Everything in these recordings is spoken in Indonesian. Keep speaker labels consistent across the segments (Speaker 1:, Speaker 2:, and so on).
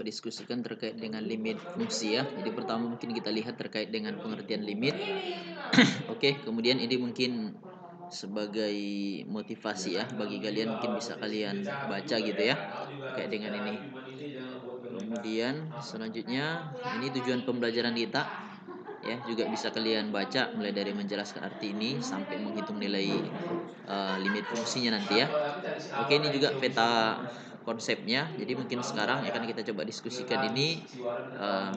Speaker 1: diskusikan terkait dengan limit fungsi ya. Jadi pertama mungkin kita lihat terkait dengan pengertian limit. Oke, kemudian ini mungkin sebagai motivasi ya bagi kalian, mungkin bisa kalian baca gitu ya terkait dengan ini. Kemudian selanjutnya ini tujuan pembelajaran kita ya, juga bisa kalian baca mulai dari menjelaskan arti ini sampai menghitung nilai limit fungsinya nanti ya. Oke, ini juga peta konsepnya. Jadi mungkin sekarang akan kita coba diskusikan ini.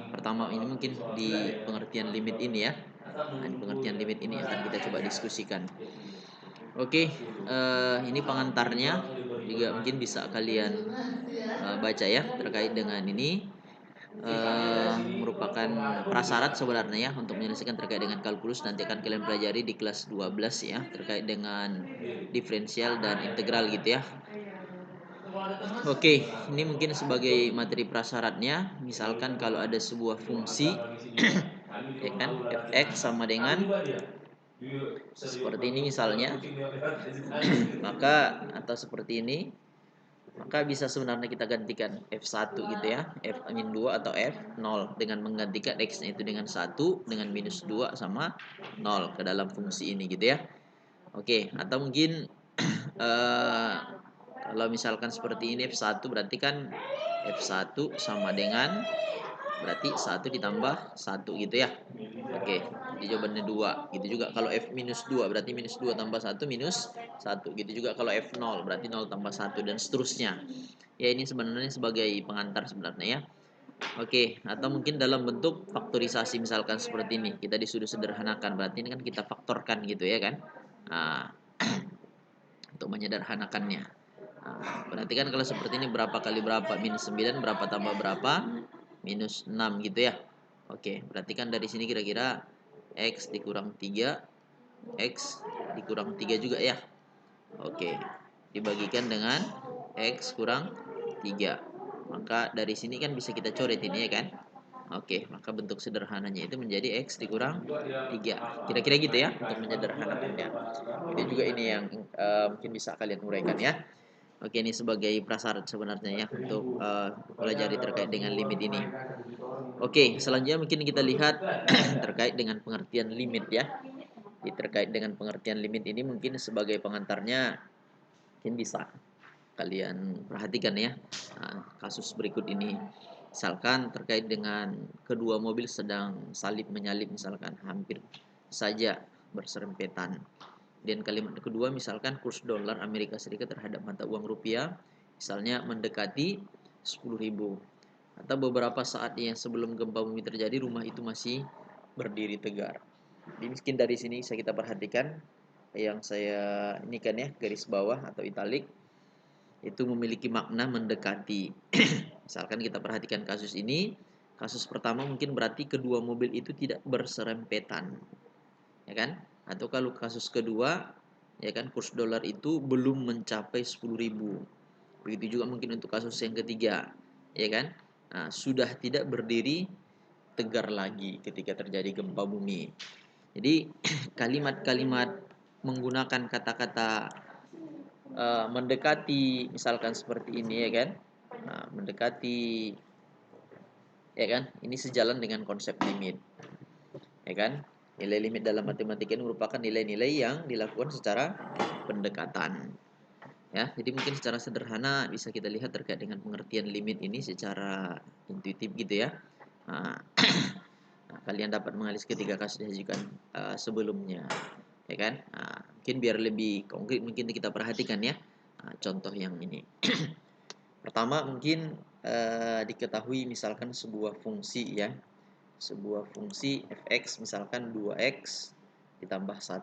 Speaker 1: Pertama ini mungkin di pengertian limit ini ya. Nah, di pengertian limit ini akan kita coba diskusikan. Oke, ini pengantarnya juga mungkin bisa kalian baca ya terkait dengan ini. Merupakan prasyarat sebenarnya ya untuk menyelesaikan terkait dengan kalkulus. Nanti akan kalian pelajari di kelas 12 ya terkait dengan diferensial dan integral gitu ya. Oke, ini mungkin sebagai materi prasyaratnya. Misalkan kalau ada sebuah fungsi ya kan, fx sama dengan seperti ini misalnya, maka atau seperti ini, maka bisa sebenarnya kita gantikan f1 gitu ya, f-2 atau f0 dengan menggantikan x-nya itu dengan 1 dengan minus 2 sama 0 ke dalam fungsi ini gitu ya. Oke, atau mungkin kalau misalkan seperti ini f1 berarti kan f1 sama dengan berarti 1 ditambah 1 gitu ya. Oke, jadi jawabannya 2. Gitu juga kalau f minus 2 berarti minus 2 tambah 1 minus 1. Gitu juga kalau f0 berarti 0 tambah 1 dan seterusnya. Ya, ini sebenarnya sebagai pengantar sebenarnya ya. Oke, atau mungkin dalam bentuk faktorisasi misalkan seperti ini. Kita disuruh sederhanakan, berarti ini kan kita faktorkan gitu ya kan. Nah, untuk menyederhanakannya. Nah, berarti kan kalau seperti ini berapa kali berapa? Minus 9 berapa tambah berapa? Minus 6 gitu ya. Oke, berarti kan dari sini kira-kira X dikurang 3, X dikurang 3 juga ya. Oke, dibagikan dengan X kurang 3. Maka dari sini kan bisa kita coret ini ya kan. Oke, maka bentuk sederhananya itu menjadi X dikurang 3. Kira-kira gitu ya untuk menyederhanakannya. Itu juga ini yang mungkin bisa kalian uraikan ya. Oke, ini sebagai prasyarat sebenarnya ya untuk pelajari terkait dengan limit ini. Oke, selanjutnya mungkin kita lihat terkait dengan pengertian limit ya. Jadi, terkait dengan pengertian limit ini mungkin sebagai pengantarnya mungkin bisa kalian perhatikan ya. Nah, kasus berikut ini. Misalkan terkait dengan kedua mobil sedang salib menyalip misalkan hampir saja berserempetan. Dan kalimat kedua misalkan kurs dolar Amerika Serikat terhadap mata uang rupiah misalnya mendekati 10.000. Atau beberapa saat yang sebelum gempa bumi terjadi rumah itu masih berdiri tegar. Jadi mungkin dari sini bisa kita perhatikan yang saya ini kan ya garis bawah atau italik itu memiliki makna mendekati. Misalkan kita perhatikan kasus ini, kasus pertama mungkin berarti kedua mobil itu tidak berserempetan, ya kan? Atau kalau kasus kedua, ya kan kurs dolar itu belum mencapai 10.000. Begitu juga mungkin untuk kasus yang ketiga, ya kan? Nah, sudah tidak berdiri tegar lagi ketika terjadi gempa bumi. Jadi kalimat-kalimat menggunakan kata-kata mendekati misalkan seperti ini ya kan. Nah, mendekati ya kan, ini sejalan dengan konsep limit ya kan. Nilai limit dalam matematika ini merupakan nilai-nilai yang dilakukan secara pendekatan ya. Jadi mungkin secara sederhana bisa kita lihat terkait dengan pengertian limit ini secara intuitif gitu ya. Nah, kalian dapat mengalis ketika kasus diajukan sebelumnya ya kan. Nah, mungkin biar lebih konkret mungkin kita perhatikan ya contoh yang ini. Pertama mungkin diketahui misalkan sebuah fungsi ya, sebuah fungsi fx misalkan 2x ditambah 1.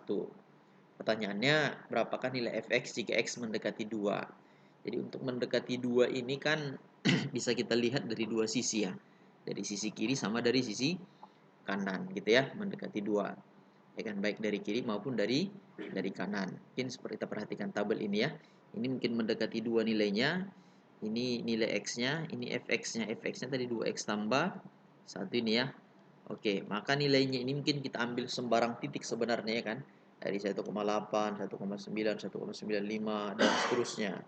Speaker 1: Pertanyaannya berapakah nilai fx jika x mendekati 2. Jadi untuk mendekati 2 ini kan bisa kita lihat dari dua sisi ya, dari sisi kiri sama dari sisi kanan gitu ya, mendekati 2 ya kan, baik dari kiri maupun dari kanan. Mungkin seperti kita perhatikan tabel ini ya, ini mungkin mendekati 2 nilainya. Ini nilai x-nya, ini fx-nya. Fx-nya tadi 2x tambah 1 ini ya. Oke, maka nilainya ini mungkin kita ambil sembarang titik sebenarnya ya kan. Dari 1,8, 1,9, 1,95 dan seterusnya.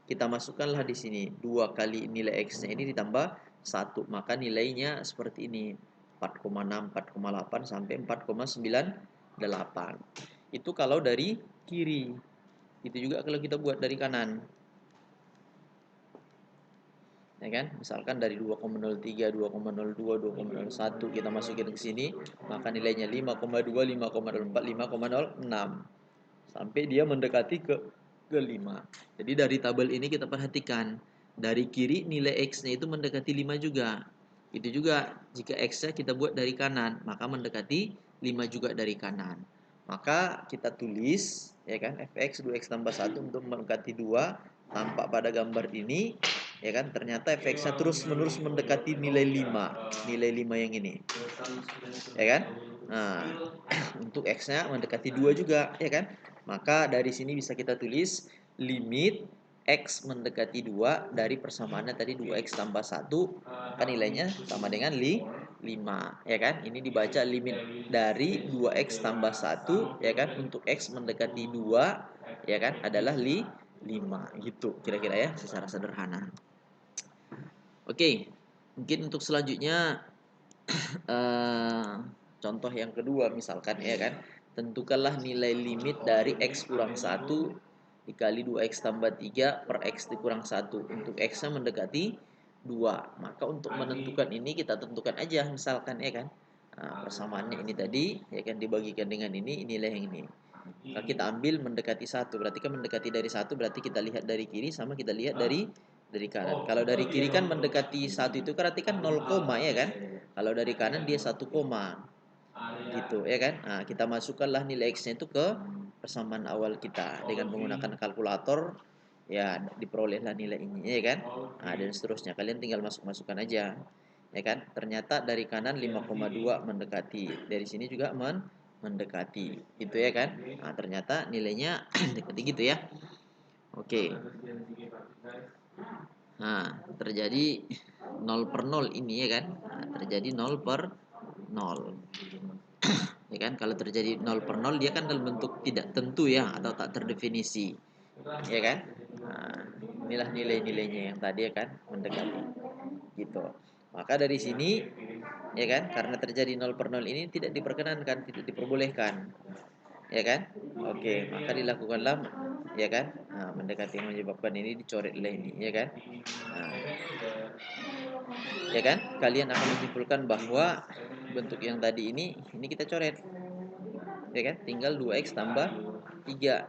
Speaker 1: Kita masukkanlah di sini 2 kali nilai x-nya ini ditambah 1, maka nilainya seperti ini, 4,6, 4,8 sampai 4,98. Itu kalau dari kiri. Itu juga kalau kita buat dari kanan. Ya kan? Misalkan dari 2,03, 2,02, 2,01 kita masukin ke sini, maka nilainya 5,2, 5,04, 5,06 sampai dia mendekati ke 5. Jadi dari tabel ini kita perhatikan, dari kiri nilai X-nya itu mendekati 5 juga. Itu juga jika X-nya kita buat dari kanan, maka mendekati 5 juga dari kanan. Maka kita tulis ya kan, fx 2x tambah 1 untuk mendekati 2, tampak pada gambar ini ya kan, ternyata fx-nya terus menerus mendekati nilai 5, nilai 5 yang ini ya kan. Nah, untuk x-nya mendekati 2 juga ya kan, maka dari sini bisa kita tulis limit x mendekati 2 dari persamaannya tadi 2x tambah 1, kan nilainya sama dengan 5 ya kan. Ini dibaca limit dari 2x tambah 1 ya kan, untuk x mendekati 2 ya kan adalah 5 gitu kira-kira ya, secara sederhana. Oke, mungkin untuk selanjutnya contoh yang kedua misalkan ya kan, tentukanlah nilai limit dari x kurang 1 dikali 2x tambah 3 per x dikurang 1 untuk x-nya mendekati 2. Maka untuk menentukan ini kita tentukan aja misalkan ya kan, persamaannya ini tadi ya kan dibagikan dengan ini nilai yang ini. Maka kita ambil mendekati 1, berarti kan mendekati dari 1 berarti kita lihat dari kiri sama kita lihat dari kanan. Kalau dari kiri kan mendekati 1 itu berarti kan 0, ya kan. Kalau dari kanan dia 1, gitu ya kan. Nah, kita masukkanlah nilai x-nya itu ke persamaan awal kita dengan menggunakan kalkulator, ya diperolehlah nilai ini ya kan. Nah, dan seterusnya kalian tinggal masukkan aja ya kan. Ternyata dari kanan 5,2 mendekati, dari sini juga mendekati gitu ya kan. Nah, ternyata nilainya dekati gitu ya. Oke. Nah, terjadi 0 per 0 ini ya kan. Nah, terjadi 0 per 0. Ya kan, kalau terjadi 0 per 0 dia kan dalam bentuk tidak tentu ya, atau tak terdefinisi. Ya kan? Nah, inilah nilai-nilainya yang tadi ya kan, mendekati. Gitu. Maka dari sini ya kan, karena terjadi 0 per 0 ini tidak diperkenankan, tidak diperbolehkan. Ya kan? Oke, maka dilakukanlah ya kan? Nah, mendekati yang menyebabkan ini dicoretlah ini, ya kan? Nah, ya kan? Kalian akan menyimpulkan bahwa bentuk yang tadi ini kita coret. Ya kan? Tinggal 2x tambah 3.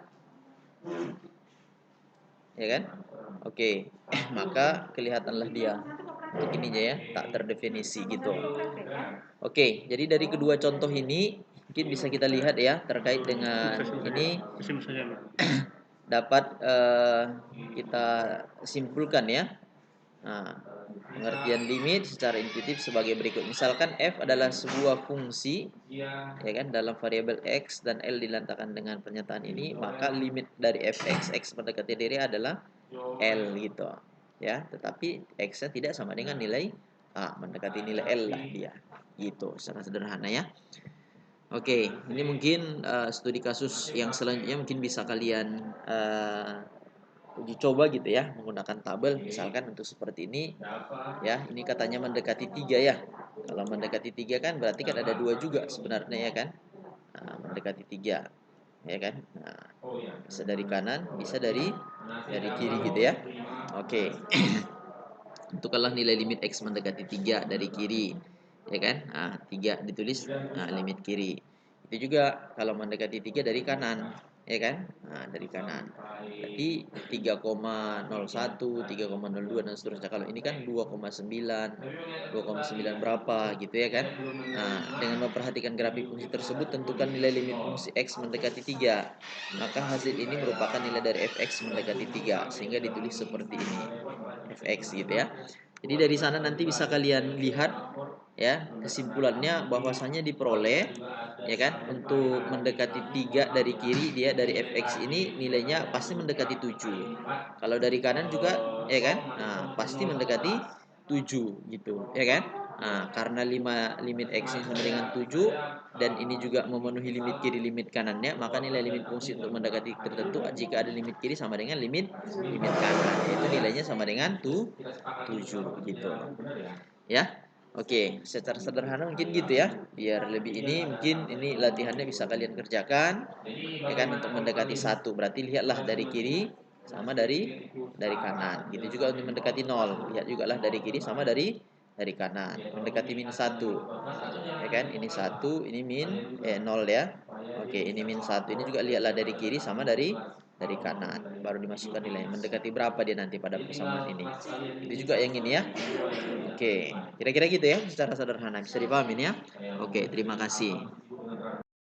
Speaker 1: Ya kan? Oke. Maka kelihatanlah dia untuk ininya ya, tak terdefinisi gitu. Oke, jadi dari kedua contoh ini mungkin bisa kita lihat ya terkait dengan ini dapat kita simpulkan ya. Nah, pengertian limit secara intuitif sebagai berikut. Misalkan f adalah sebuah fungsi ya kan dalam variabel x dan L diletakkan dengan pernyataan ini, maka limit dari fx x mendekati diri adalah L gitu. Ya, tetapi x-nya tidak sama dengan nilai A, mendekati nilai L lah dia. Gitu, secara sederhana ya. Oke, ini mungkin studi kasus yang selanjutnya mungkin bisa kalian uji coba gitu ya, menggunakan tabel misalkan untuk seperti ini ya. Ini katanya mendekati 3 ya. Kalau mendekati 3 kan berarti kan ada 2 juga sebenarnya ya kan. Nah, mendekati 3 ya kan. Nah, bisa dari kanan, bisa dari kiri gitu ya. Oke. Tentukanlah nilai limit x mendekati 3 dari kiri ya kan. Nah, 3 ditulis, nah, limit kiri. Itu juga kalau mendekati 3 dari kanan ya kan. Nah, dari kanan berarti 3,01, 3,02 dan seterusnya. Kalau ini kan 2,9, 2,9 berapa gitu ya kan. Nah, dengan memperhatikan grafik fungsi tersebut, tentukan nilai limit fungsi x mendekati 3. Maka hasil ini merupakan nilai dari fx mendekati 3, sehingga ditulis seperti ini, fx gitu ya. Jadi dari sana nanti bisa kalian lihat ya kesimpulannya, bahwasanya diperoleh ya kan untuk mendekati 3 dari kiri, dia dari fx ini nilainya pasti mendekati 7. Kalau dari kanan juga ya kan, nah pasti mendekati 7 gitu ya kan. Nah, karena limit X ini sama dengan 7 dan ini juga memenuhi limit kiri limit kanannya, maka nilai limit fungsi untuk mendekati tertentu jika ada limit kiri sama dengan limit limit kanan, yaitu nilainya sama dengan 7 gitu. Ya. Oke, secara sederhana mungkin gitu ya. Biar lebih ini mungkin ini latihannya bisa kalian kerjakan ya kan untuk mendekati satu. Berarti lihatlah dari kiri sama dari kanan. Gitu juga untuk mendekati nol. Lihat juga lah dari kiri sama dari kanan. Mendekati min satu. Ya kan? Ini satu, ini nol ya. Oke, ini min satu. Ini juga lihatlah dari kiri sama dari kanan. Baru dimasukkan nilai. Mendekati berapa dia nanti pada persamaan ini. Itu juga yang ini ya. Oke, kira-kira gitu ya secara sederhana bisa dipahamin ya. Oke, terima kasih.